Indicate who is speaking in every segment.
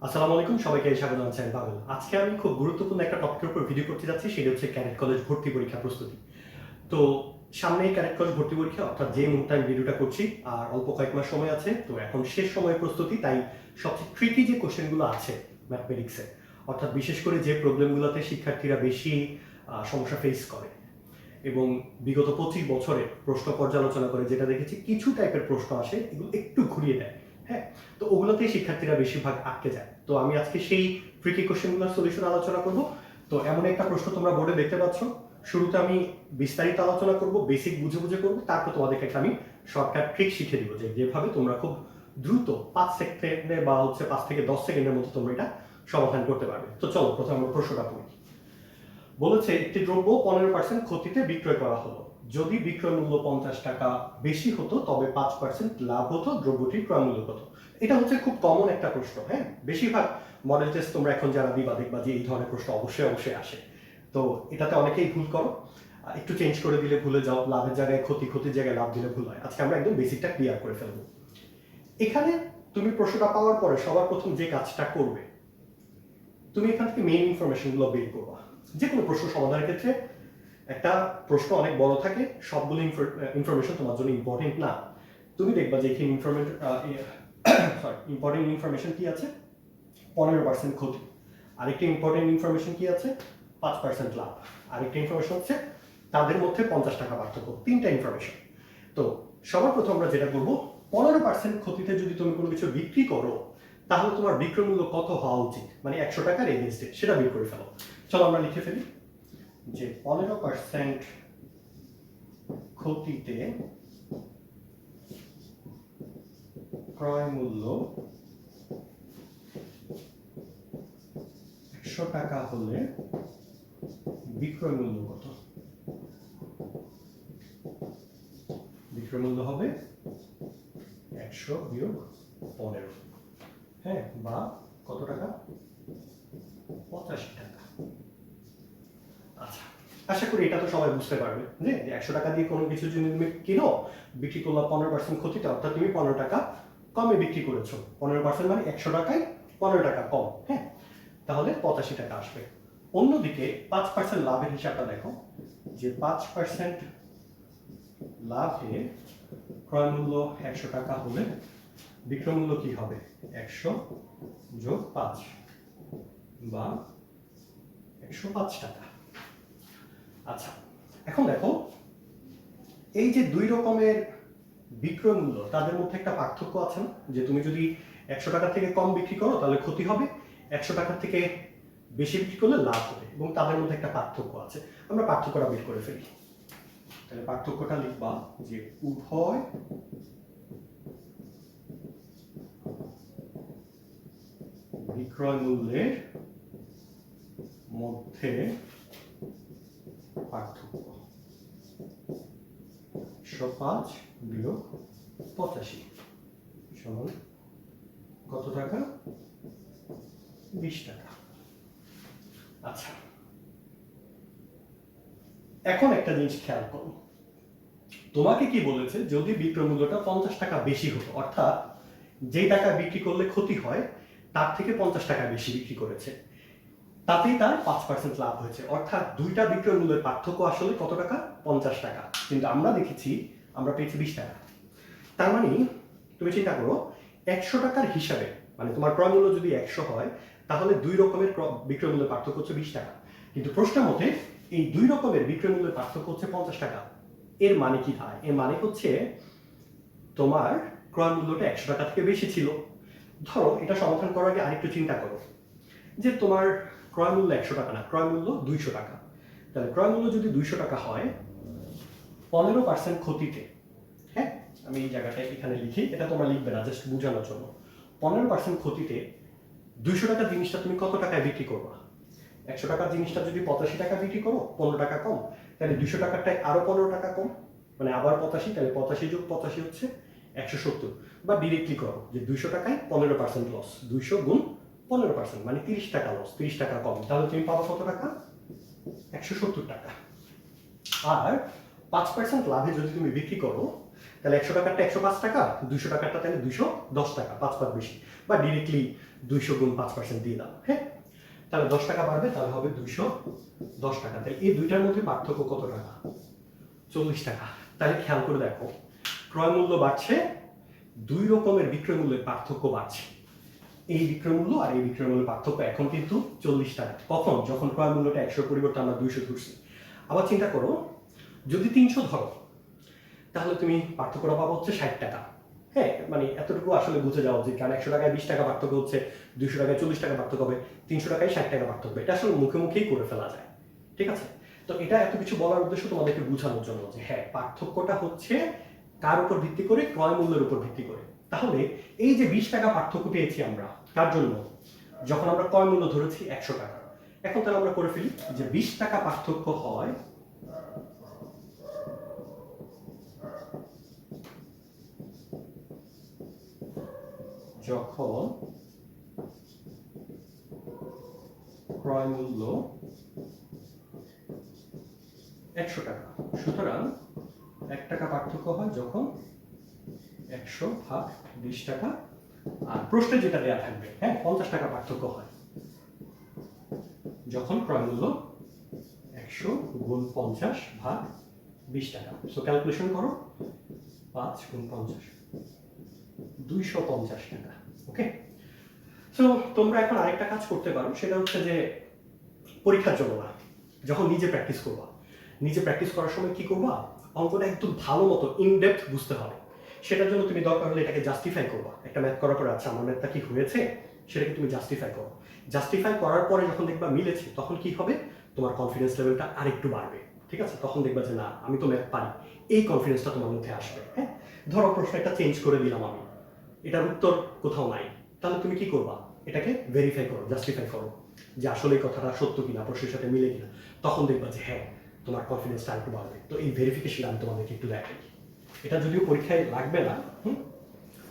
Speaker 1: আসসালামু আলাইকুম, সবাইকে স্বাগত জানাচ্ছি। আমি পাবেল। আজকে আমি খুব গুরুত্বপূর্ণ একটা টপিকের উপর ভিডিও করতে যাচ্ছি, সেটা হচ্ছে ক্যাডেট কলেজ ভর্তি পরীক্ষা প্রস্তুতি। তো সামনেই ক্যাডেট কলেজ ভর্তি পরীক্ষা, অর্থাৎ যে মুহূর্তে আমি ভিডিওটা করছি আর অল্প কয়েক মাস সময় আছে। তো এখন শেষ সময়ের প্রস্তুতি, তাই সবচেয়ে ট্রিকি যে কোশ্চেনগুলো আছে ম্যাথমেটিক্সে, অর্থাৎ বিশেষ করে যে প্রবলেমগুলোতে শিক্ষার্থীরা বেশি সমস্যা ফেস করে এবং বিগত 25 বছরে প্রশ্ন পর্যালোচনা করে যেটা দেখেছি, কিছু টাইপের প্রশ্ন আসে, এগুলো একটু ঘুরিয়ে দেয়। হ্যাঁ, তো ওগুলোতেই শিক্ষার্থীরা বেশিরভাগ আটকে যায়। তো আমি আজকে সেই ট্রিকি কোশ্চেনগুলোর সলিউশন আলোচনা করব। তো এমন একটা প্রশ্ন তোমরা বোর্ডে দেখতে পাচ্ছ। শুরুতে আমি বিস্তারিত আলোচনা করব, বেসিক বুঝে বুঝে করব, তারপর তোমাদেরকে একটা আমি শর্টকাট ট্রিক শিখে দিব, যে যেভাবে তোমরা খুব দ্রুত 5 সেকেন্ডে বা 5 থেকে 10 সেকেন্ডের মধ্যে তোমরা এটা সমাধান করতে পারবে। তো চলো প্রথমে আমরা প্রশ্নটা পড়ি। বলেছে একটি দ্রব্য 15% ক্ষতিতে বিক্রয় করা হলো। যদি বিক্রয় মূল্য 50 টাকা বেশি হতো তবে 5% লাভ হতো, দ্রব্যটির ক্রয় মূল্য কত? এটা হচ্ছে খুব কমন একটা প্রশ্ন। হ্যাঁ, বেশিরভাগ মডেল টেস্ট তোমরা এখন যারা দিবা, দেখবা যে এই ধরনের প্রশ্ন অবশ্যই অবশ্যই আসে। তো এটাতে অনেকেই ভুল করো, একটু চেঞ্জ করে দিলে ভুলে যাও, লাভের জায়গায় ক্ষতি, ক্ষতির জায়গায় লাভ দিলে ভুল হয়। আজকে আমরা একদম বেসিকটা ক্লিয়ার করে ফেলবো। এখানে তুমি প্রশ্নটা পাওয়ার পরে সবার প্রথম যে কাজটা করবে, তুমি এখান থেকে মেইন ইনফরমেশনগুলো বের করবা। যে কোনো প্রশ্ন সমাধানের ক্ষেত্রে একটা প্রশ্ন অনেক বড় থাকে, সবগুলো ইনফরমেশন তোমার জন্য ইম্পর্টেন্ট না। তুমি দেখবা যে এখানে ইম্পর্টেন্ট ইনফরমেশন কি আছে, 15% ক্ষতি। আরেকটা ইম্পর্টেন্ট ইনফরমেশন কি আছে, 5% লাভ। আরেকটা ইনফরমেশন হচ্ছে তাদের মধ্যে 50 টাকা পার্থক্য। তিনটা ইনফরমেশন। তো সবার প্রথম আমরা যেটা করবো, 15% ক্ষতিতে যদি তুমি কোনো কিছু বিক্রি করো, তাহলে তোমার বিক্রয় মূল্য কত হওয়া উচিত, মানে 100 টাকার এগেইনস্টে, সেটা বের করে ফেলো। চলো আমরা লিখে ফেলি যে 15% ক্ষতিতে ক্রয় মূল্য 100 টাকা হলে বিক্রয় মূল্য কত? বিক্রয় মূল্য হবে 100 বিয়োগ 15। হ্যাঁ, বা কত টাকা? 85 টাকা। আচ্ছা, আশা করি এটা তো সবাই বুঝতে পারবে যে 100 টাকা দিয়ে কোনো কিছু যদি তুমি কিনো, বিক্রি করলা 15% ক্ষতিতে, অর্থাৎ তুমি 15 টাকা কমে বিক্রি করেছো। 15% মানে 100 টাকায় 15 টাকা কম। হ্যাঁ, তাহলে 85 টাকা আসবে। অন্যদিকে 5% লাভের হিসাবটা দেখো, যে 5% লাভে ক্রয় মূল্য 100 টাকা হলে বিক্রয় মূল্য কি হবে? 100 যোগ 5 বা 105 টাকা। আচ্ছা, এখন দেখো এই যে দুই রকমের বিক্রয় মূল্য, তাদের মধ্যে একটা পার্থক্য আছে না? যে তুমি যদি 100 টাকা থেকে কম বিক্রি করো তাহলে ক্ষতি হবে, 100 টাকা থেকে বেশি বিক্রি করলে লাভ হবে, এবং তাদের মধ্যে একটা পার্থক্য আছে। আমরা পার্থক্যটা বের করে ফেলি। তাহলে পার্থক্যটা লিখবা যে উভয় বিক্রয় মূল্যের মধ্যে পার্থক্য 105 বিয়োগ 85 সমান কত টাকা? 20 টাকা। আচ্ছা, এখন একটা জিনিস খেয়াল করো, তোমাকে কি বলেছে, যদি বিক্রয় মূল্যটা 50 টাকা বেশি হতো, অর্থাৎ যেই টাকা বিক্রি করলে ক্ষতি হয় তার থেকে 50 টাকা বেশি বিক্রি করেছে, তাতেই তার 5% লাভ হয়েছে। অর্থাৎ দুইটা বিক্রয় মূল্যের পার্থক্য আসলে কত টাকা? 50 টাকা। কিন্তু আমরা দেখেছি, আমরা পেয়েছি 20 টাকা। তার মানে তুমি চিন্তা করো, 100 টাকার হিসাবে, মানে তোমার ক্রয় মূল্য যদি 100 হয়, তাহলে দুই রকমের বিক্রয় মূল্যের পার্থক্য হচ্ছে 20 টাকা। কিন্তু প্রশ্নের মধ্যে এই দুই রকমের বিক্রয় মূল্যের পার্থক্য হচ্ছে 50 টাকা। এর মানে কি হয়? এর মানে হচ্ছে তোমার ক্রয় মূল্যটা 100 টাকা থেকে বেশি ছিল। ধরো এটা সমাধান করার আগে আরেকটু চিন্তা করো, যে তোমার ক্রয় মূল্য 100 টাকা না, ক্রয় মূল্য 200 টাকা। তাহলে ক্রয় মূল্য যদি 200 টাকা হয়, 15% ক্ষতিতে, হ্যাঁ আমি এই জায়গাটায় এখানে লিখি, এটা তোমরা লিখবে না, জাস্ট বোঝানোর জন্য। 15% ক্ষতিতে 200 টাকার জিনিসটা তুমি কত টাকায় বিক্রি করবা? 100 টাকার জিনিসটা যদি 85 টাকা বিক্রি করো, 15 টাকা কম, তাহলে 200 টাকারটায় আরো 15 টাকা কম, মানে আবার 85, তাহলে 85 যোগ 85 হচ্ছে 170। বা ডিরেক্টলি করো যে 200 টাকায় 15% লস, 200 গুণ 15% মানে 30 টাকা লস, 30 টাকা কম, তাহলে তুমি পাবো কত টাকা? 170 টাকা। আর 5% লাভে যদি তুমি বিক্রি করো, তাহলে 100 টাকারটা 105 টাকা, 200 টাকারটা তাহলে 210 টাকা, 5 বেশি, বা ডিরেক্টলি 200 গুণ 5% দিয়ে দাও। হ্যাঁ, তাহলে 10 টাকা বাড়বে, তাহলে হবে 210 টাকা। তাহলে এই দুইটার মধ্যে পার্থক্য কত টাকা? 40 টাকা। তাহলে খেয়াল করে দেখো, ক্রয় মূল্য বাড়ছে, দুই রকমের বিক্রয় মূল্যের পার্থক্য বাড়ছে। এই বিক্রয় মূল্য আর এই বিক্রয় মূল্যের পার্থক্য এখন কিন্তু 40 টাকা। কখন? যখন ক্রয় মূল্যটা 100 পরিবর্তে আমরা 200 ধরছি। আবার চিন্তা করো, যদি 300 ধরো তাহলে তুমি পার্থক্যটা পাবো হচ্ছে 60 টাকা। হ্যাঁ, মানে এতটুকু আসলে বুঝে যাওয়া উচিত, কারণ 100 টাকায় 20 টাকা পার্থক্য হচ্ছে, 200 টাকায় 40 টাকা পার্থক্য হবে, 300 টাকায় 60 টাকা পার্থক্য। এটা আসলে মুখে মুখেই করে ফেলা যায়, ঠিক আছে? তো এটা এত কিছু বলার উদ্দেশ্য তোমাদেরকে বোঝানোর জন্য যে হ্যাঁ, পার্থক্যটা হচ্ছে কার উপর ভিত্তি করে? ক্রয় মূল্যের উপর ভিত্তি করে। তাহলে এই যে 20 টাকা পার্থক্য পেয়েছি আমরা, কার জন্য? যখন আমরা ক্রয় মূল্য ধরেছি 100 টাকা। এখন তাহলে আমরা করে ফেলি যে 20 টাকা পার্থক্য হয় যখন ক্রয় মূল্য 100 টাকা। সুতরাং 1 টাকা পার্থক্য হয় যখন 100 ভাগ 20 টাকা। আর প্রশ্নে যেটা দেয়া থাকবে, হ্যাঁ, 50 টাকা পার্থক্য হয় যখন ক্রয় মূল্য 100 গুণ 50 ভাগ 20 টাকা। সো ক্যালকুলেশন করো, 5 গুণ 50, 250 টাকা। ওকে, সো তোমরা এখন আরেকটা কাজ করতে পারো, সেটা হচ্ছে যে পরীক্ষার জন্য না, যখন নিজে প্র্যাকটিস করবা, নিজে প্র্যাকটিস করার সময় কি করবা? অঙ্কটা একদম ভালো মতো ইনডেপথ বুঝতে হবে। সেটার জন্য তুমি দরকার হলে এটাকে জাস্টিফাই করবা। একটা ম্যাথ করার পরে, আচ্ছা আমার ম্যাথটা কি হয়েছে, সেটাকে তুমি জাস্টিফাই করো। জাস্টিফাই করার পরে যখন দেখবা মিলেছে, তখন কি হবে? তোমার কনফিডেন্স লেভেলটা আরেকটু বাড়বে, ঠিক আছে? তখন দেখবা যে না, আমি তো ম্যাথ পারি, এই কনফিডেন্সটা তোমার মধ্যে আসবে। হ্যাঁ, ধরো প্রশ্ন একটা চেঞ্জ করে দিলাম আমি, এটার উত্তর কোথাও নাই, তাহলে তুমি কি করবা? এটাকে ভেরিফাই করো, জাস্টিফাই করো যে আসলে এই কথাটা সত্য কিনা, প্রশ্নের সাথে মিলে কিনা। তখন দেখবা যে হ্যাঁ, তোমার কনফিডেন্সটা আরেকটু বাড়বে। তো এই ভেরিফিকেশন আমি তোমাদেরকে একটু দেখাই। এটা যদিও পরীক্ষায় লাগবে না,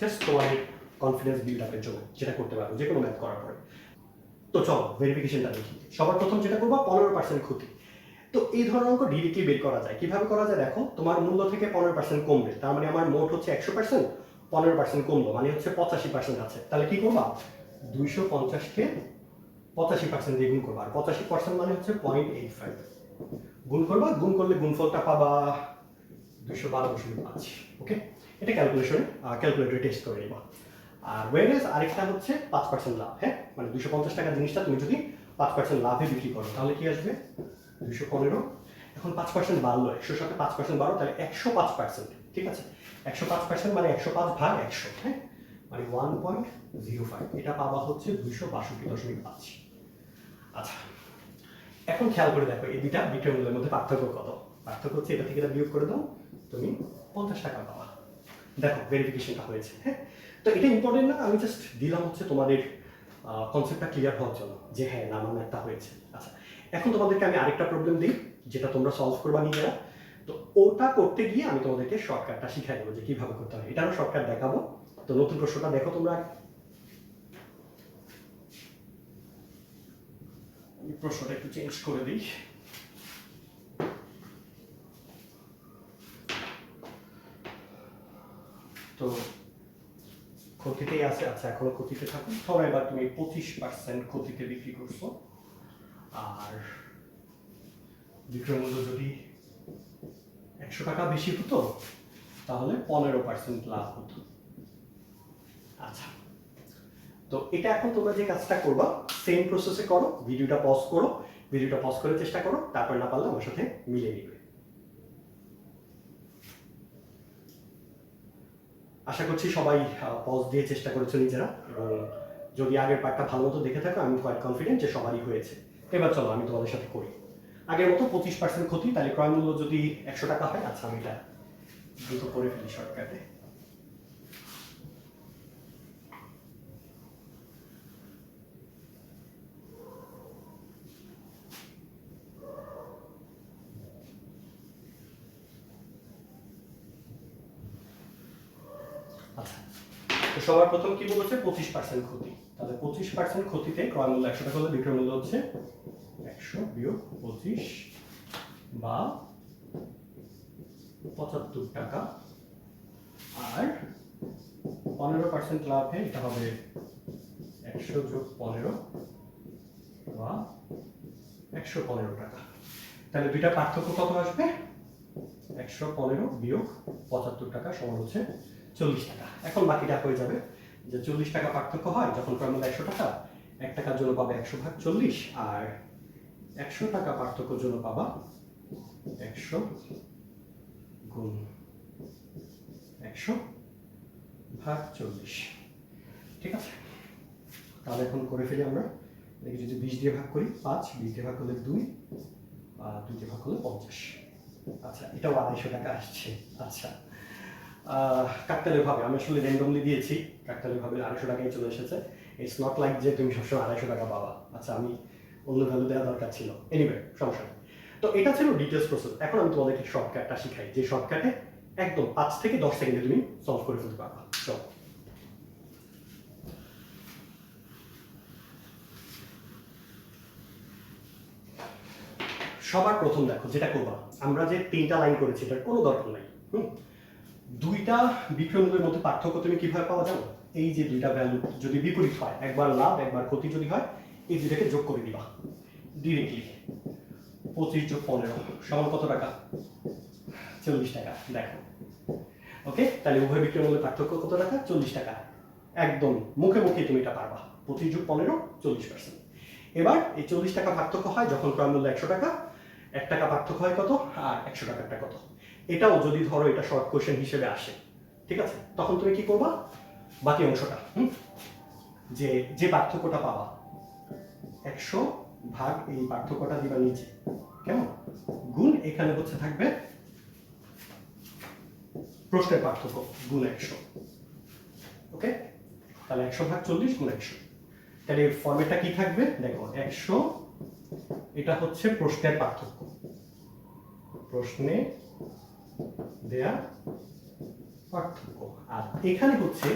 Speaker 1: জাস্ট তোমাদের কনফিডেন্স বিল্ড আপের জন্য যেটা করতে পারো যে কোনো ম্যাথ করার পরে। তো চলো ভেরিফিকেশনটা দেখি। সবার প্রথম যেটা করবা, 15% ক্ষতি। তো এই ধরনের অঙ্ক ডিরেক্টলি বের করা যায়। কিভাবে করা যায় দেখো, তোমার মূল্য থেকে 15% কমবে, তার মানে আমার মোট হচ্ছে 100%, 15% কমলো মানে হচ্ছে 85% আছে। তাহলে কি করবা? 250-কে 85% দিয়ে গুণ করবা, আর 85% মানে হচ্ছে 0.85 গুণ করবা। গুণ করলে গুণফলটা পাবা 212.5। ওকে, এটা ক্যালকুলেটরে টেস্ট করে নিবা। আর ওয়েরেজ আরেকটা হচ্ছে 5% লাভ। হ্যাঁ, মানে 250 টাকা জিনিসটা তুমি যদি 5% লাভে বিক্রি করো, তাহলে কি আসবে? 215। এখন 5% বাড়লো, 100 সাথে 5% বাড়ো, তাহলে 105%। ঠিক আছে, 105% মানে 105 ভাগ 100। হ্যাঁ, মানে 1.05। এটা পাবা হচ্ছে 262.5। আচ্ছা, এখন খেয়াল করে দেখো এই দুইটা বিক্রয় মূল্যের মধ্যে পার্থক্য কত? পার্থক্য হচ্ছে এটা থেকে এটা বিয়োগ করে দাও, তুমি 50 টাকা পাবা। দেখো ভেরিফিকেশনটা হয়েছে। হ্যাঁ, তো এটা ইম্পর্টেন্ট না, আমি জাস্ট দিলাম হচ্ছে তোমাদের কনসেপ্টটা ক্লিয়ার হওয়ার জন্য যে হ্যাঁ, না আমার ম্যাথটা হয়েছে। আচ্ছা, এখন তোমাদেরকে আমি আরেকটা প্রবলেম দিই, যেটা তোমরা সলভ করবা নিজেরা। তো ওটা করতে গিয়ে আমি তোমাদেরকে শর্টকাটটা শিখাই দেবো যে কিভাবে করতে হয়। এটারও শর্টকাট দেখাবো। তো নতুন প্রশ্নটা দেখো তোমরা। আমি প্রশ্নটা একটু চেঞ্জ করে দিই। তো ক্ষতিতেই আছে। আচ্ছা, এখনো ক্ষতিতে থাকো। ধরো এবার তুমি 25% ক্ষতিতে বিক্রি করছো, আর বিক্রয় মূল্য যদি 100 টাকা বেশি হতো তাহলে 15% লাভ হতো। আচ্ছা, তো এটা এখন তোমরা যে কাজটা করবা সেম প্রসেসে করো। ভিডিওটা পজ করে চেষ্টা করো, তারপর না পারলে আমার সাথে মিলিয়ে নিবে। আশা করছি সবাই পজ দিয়ে চেষ্টা করেছো নিজেরা, এবং যদি আগের পার্টটা ভালো মতো দেখে থাকো আমি কোয়াইট কনফিডেন্ট যে সবারই হয়েছে। এবার চলো আমি তোমাদের সাথে করি। আগের মতো 25% ক্ষতি, তাহলে ক্রয় মূল্য যদি 100 টাকা হয়। আচ্ছা, আমি এটা দ্রুত করে ফেলি শর্টকাটে। আচ্ছা, তো সবার প্রথম কি বলেছে? 25% ক্ষতি। তাহলে 25% ক্ষতিতে ক্রয় মূল্য 100 টাকা হলে বিক্রয় মূল্য হচ্ছে 100 বিয়োগ 25 বা 75 টাকা আর 15% লাভে এটা হবে 100 যোগ 15 বা 115 টাকা। তাহলে দুইটা পার্থক্য কত আসবে? 115 বিয়োগ 75 টাকা সমান হচ্ছে 40 টাকা। এখন বাকিটা হয়ে যাবে যে 40 টাকা পার্থক্য হয় যখন ক্রয় মূল্য 100 টাকা, 1 টাকার জন্য পাবে 100 ভাগ 40, আর 100 টাকা পার্থক্যের জন্য পাবা 100 গুণ 100 ভাগ 40। ঠিক আছে, তাহলে এখন করে ফেলি আমরা। দেখি যদি 20 দিয়ে ভাগ করি 5, 20 দিয়ে ভাগ করলে 2, আর 2 দিয়ে ভাগ করলে 50। আচ্ছা, এটাও 250 টাকা আসছে। আচ্ছা, কাকতালীয় ভাবে আমি আসলে র্যান্ডমলি দিয়েছি, কাকতালীয় ভাবে 250 টাকায় চলে এসেছে। ইটস নট লাইক যে তুমি সবসময় 250 টাকা পাবা। আচ্ছা, আমি অন্য ভ্যালু দেওয়া দরকার ছিল। এনিওয়ে, সমস্যা নেই। তো এটা ছিল ডিটেলস প্রসেস। এখন আমি তোমাদেরকে শর্টকাটটা শিখাই, যে শর্টকাটে একদম 5 থেকে 10 সেকেন্ডে তুমি সলভ করে ফেলতে পারবা। চলো। সবার প্রথম দেখো যেটা করবা, আমরা যে 3টা লাইন করেছি এটার কোনো দরকার নাই। দুইটা বিক্রয় মূল্যের মধ্যে পার্থক্য তুমি কিভাবে পাওয়া জানো? এই যে দুইটা ভ্যালু যদি বিপরীত হয়, একবার লাভ একবার ক্ষতি যদি হয়, এই দুইটাকে যোগ করে দিবা ডিরেক্টলি। 25 যোগ 15 সমান কত টাকা? 40 টাকা। দেখো, ওকে, তাহলে উভয় বিক্রয় মূল্যের পার্থক্য কত টাকা? 40 টাকা। একদম মুখে মুখে তুমি এটা পারবা। 25 যোগ 15 40%। এবার এই 40 টাকা পার্থক্য হয় যখন ক্রয় মূল্য 100 টাকা, 1 টাকা পার্থক্য হয় কত? আর 100 টাকাটা কত? এটাও যদি ধরো এটা শর্ট কোশ্চেন হিসেবে আসে, ঠিক আছে, তখন তুমি কি করবা? বাকি অংশটা যে যে পার্থক্যটা পাবা 100 ভাগ এই পার্থক্যটা দিবা নিচে, কেমন? গুণ এখানে হচ্ছে থাকবে প্রশ্নের পার্থক্য গুণ 100। ওকে, তাহলে 100 ভাগ 40 গুণ 100। তাহলে ফর্মেটটা কি থাকবে? দেখো, 100 এটা হচ্ছে প্রশ্নের পার্থক্য, প্রশ্নে দেয়া পার্থক্য, আর এখানে হচ্ছে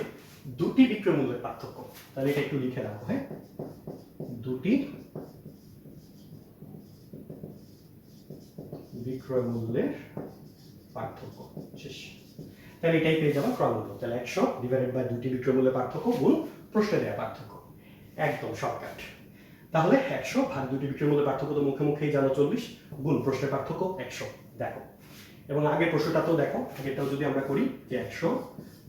Speaker 1: দুটি বিক্রয় মূল্যের পার্থক্য। তাহলে এটা একটু লিখে রাখো। হ্যাঁ, দুটি বিক্রয় মূল্যের পার্থক্য। শেষ। তাহলে এটাই পেয়ে যাবে ক্রয় মূল্য। তাহলে 100 ডিভাইডেড বাই দুটি বিক্রয় মূল্যের পার্থক্য গুণ প্রশ্নে দেয়া পার্থক্য। একদম শর্টকাট। তাহলে 100 ভাগ দুটি বিক্রয় মূল্যের পার্থক্য তো মুখে মুখেই জানো 40, গুণ প্রশ্নের পার্থক্য 100। দেখো, এবং আগের প্রশ্নটাতেও দেখো, আগেরটাও যদি আমরা করি যে 100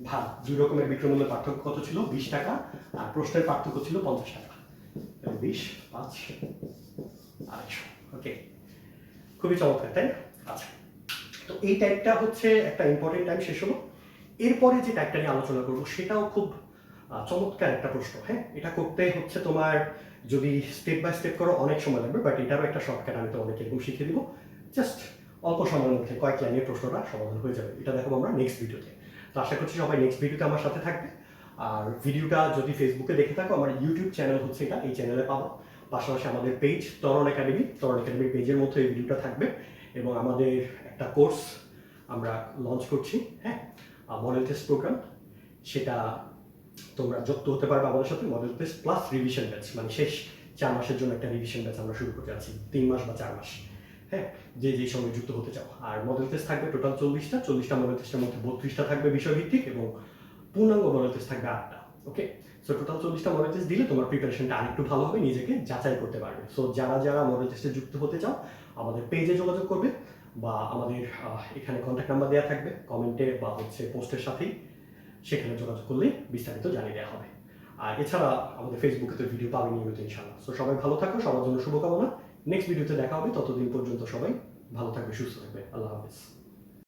Speaker 1: ভাগ দুই রকমের বিক্রয় মূল্যের পার্থক্য কত ছিল? 20 টাকা, আর প্রশ্নের পার্থক্য ছিল 50 টাকা। তাহলে 20, 5, 250। ওকে, খুবই চমৎকার, তাই না? আচ্ছা, তো এই টাইপটা হচ্ছে একটা ইম্পর্টেন্ট টাইপ শেষ হলো। এরপরে যে টাইপটা নিয়ে আলোচনা করবো সেটাও খুব চমৎকার একটা প্রশ্ন। হ্যাঁ, এটা করতে হচ্ছে তোমার যদি স্টেপ বাই স্টেপ করো অনেক সময় লাগবে, বাট এটারও একটা শর্টকাট আমি তোমাদেরকে এরকম শিখিয়ে দিব। জাস্ট অল্প সময়ের মধ্যে কয়েক লাইনের প্রশ্নটা সমাধান হয়ে যাবে। এটা দেখাবো আমরা নেক্সট ভিডিওতে। তো আশা করছি সবাই নেক্সট ভিডিওতে আমার সাথে থাকবে। আর ভিডিওটা যদি ফেসবুকে দেখে থাকো, আমার ইউটিউব চ্যানেল হচ্ছে এটা, এই চ্যানেলে পাবো। পাশাপাশি আমাদের পেজ তরণ একাডেমির পেজের মধ্যে এই ভিডিওটা থাকবে, এবং আমাদের একটা কোর্স আমরা লঞ্চ করছি। হ্যাঁ, মডেল টেস্ট প্রোগ্রাম, সেটা তোমরা যুক্ত হতে পারবে আমাদের সাথে। Model test plus revision batch, মানে শেষ 4 মাসের জন্য একটা রিভিশন ব্যাচ আমরা শুরু করতে যাচ্ছি, 3 মাস বা 4 মাস। হ্যাঁ, যে যে সময় যুক্ত হতে চাও। আর মডেল টেস্ট থাকবে টোটাল 40টা মডেল টেস্টের মধ্যে 32টা থাকবে বিষয়ভিত্তিক, এবং পূর্ণাঙ্গ মডেল টেস্ট থাকবে 8টা। ওকে, সো টোটাল 40টা মডেল টেস্ট দিলে তোমার প্রিপারেশনটা আরেকটু ভালো হবে, নিজেকে যাচাই করতে পারবে। সো যারা যারা মডেল টেস্টে যুক্ত হতে চাও আমাদের পেজে যোগাযোগ করবে, বা আমাদের এখানে কন্ট্যাক্ট নাম্বার দেওয়া থাকবে কমেন্টে বা হচ্ছে পোস্টের সাথেই, সেখানে যোগাযোগ করলে বিস্তারিত জানিয়ে দেওয়া হবে। আর এছাড়া আমাদের ফেসবুকে তো ভিডিও পাবে নিয়মিত ইনশাআল্লাহ। সো সবাই ভালো থাকো, সবার জন্য শুভকামনা। নেক্সট ভিডিওতে দেখা হবে, ততদিন পর্যন্ত সবাই ভালো থাকবে, সুস্থ থাকবে। আল্লাহ হাফেজ।